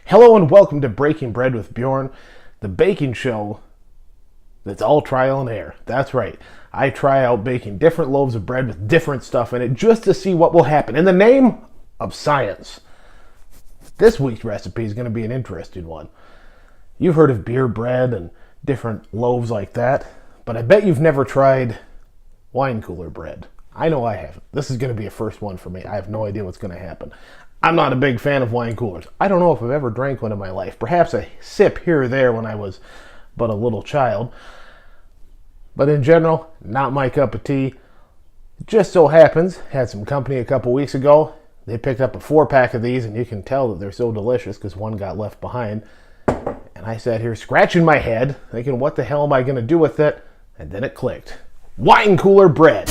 Hello and welcome to Breaking Bread with Bjorn, the baking show that's all trial and error. That's right. I try out baking different loaves of bread with different stuff in it just to see what will happen in the name of science. This week's recipe is going to be an interesting one. You've heard of beer bread and different loaves like that, but I bet you've never tried wine cooler bread. I know I haven't. This is going to be a first one for me. I have no idea what's going to happen. I'm not a big fan of wine coolers. I don't know if I've ever drank one in my life. Perhaps a sip here or there when I was but a little child. But in general, not my cup of tea. Just so happens, had some company a couple weeks ago. They picked up a 4-pack of these, and you can tell that they're so delicious because one got left behind. And I sat here scratching my head, thinking, what the hell am I going to do with it? And then it clicked. Wine cooler bread.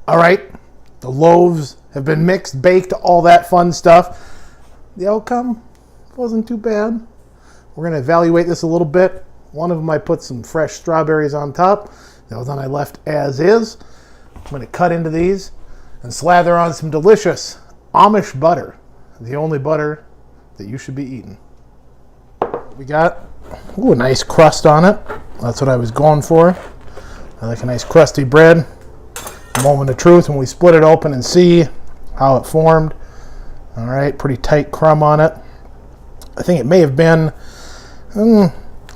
All right, the loaves have been mixed, baked, all that fun stuff. The outcome wasn't too bad. We're going to evaluate this a little bit. One of them I put some fresh strawberries on top. The other one I left as is. I'm going to cut into these and slather on some delicious Amish butter. The only butter that you should be eating. We got a nice crust on it. That's what I was going for. I like a nice crusty bread. Moment of truth when we split it open and see how it formed. All right, pretty tight crumb on it. I think it may have been a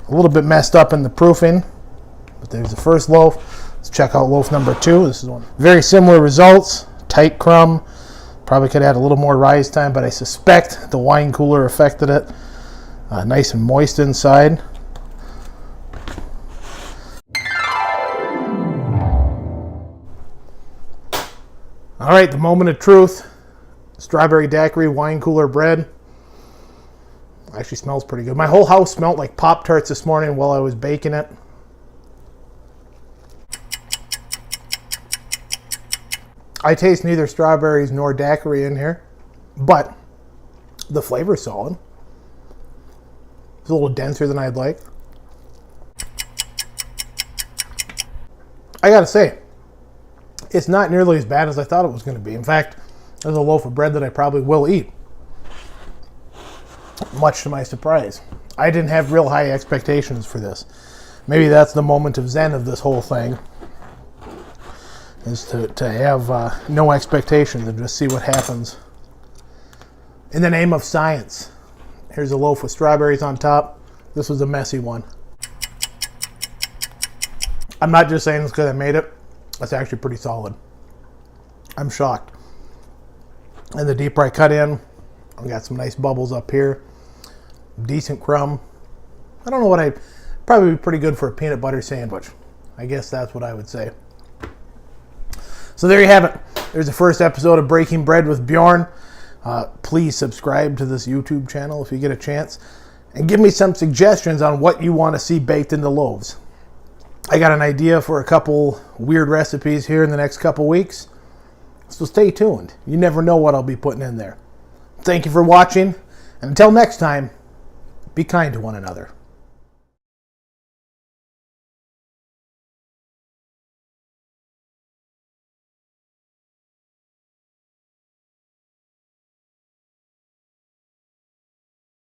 little bit messed up in the proofing, but there's the first loaf. Let's check out loaf number 2. This is one. Very similar results. Tight crumb. Probably could have had a little more rise time, but I suspect the wine cooler affected it. Nice and moist inside. All right, the moment of truth. Strawberry daiquiri wine cooler bread. Actually smells pretty good. My whole house smelled like Pop-Tarts this morning while I was baking it. I taste neither strawberries nor daiquiri in here, but the flavor's solid. It's a little denser than I'd like. I gotta say, it's not nearly as bad as I thought it was going to be. In fact, there's a loaf of bread that I probably will eat, much to my surprise. I didn't have real high expectations for this. Maybe that's the moment of zen of this whole thing, is to have no expectations and just see what happens. In the name of science. Here's a loaf with strawberries on top. This was a messy one. I'm not just saying this because I made it. That's actually pretty solid. I'm shocked. And the deeper I cut in, I've got some nice bubbles up here. Decent crumb. I don't know what I'd probably be pretty good for a peanut butter sandwich. I guess that's what I would say. So there you have it. There's the first episode of Breaking Bread with Bjorn. Please subscribe to this YouTube channel if you get a chance. And give me some suggestions on what you want to see baked into loaves. I got an idea for a couple weird recipes here in the next couple weeks. So stay tuned. You never know what I'll be putting in there. Thank you for watching. And until next time, be kind to one another.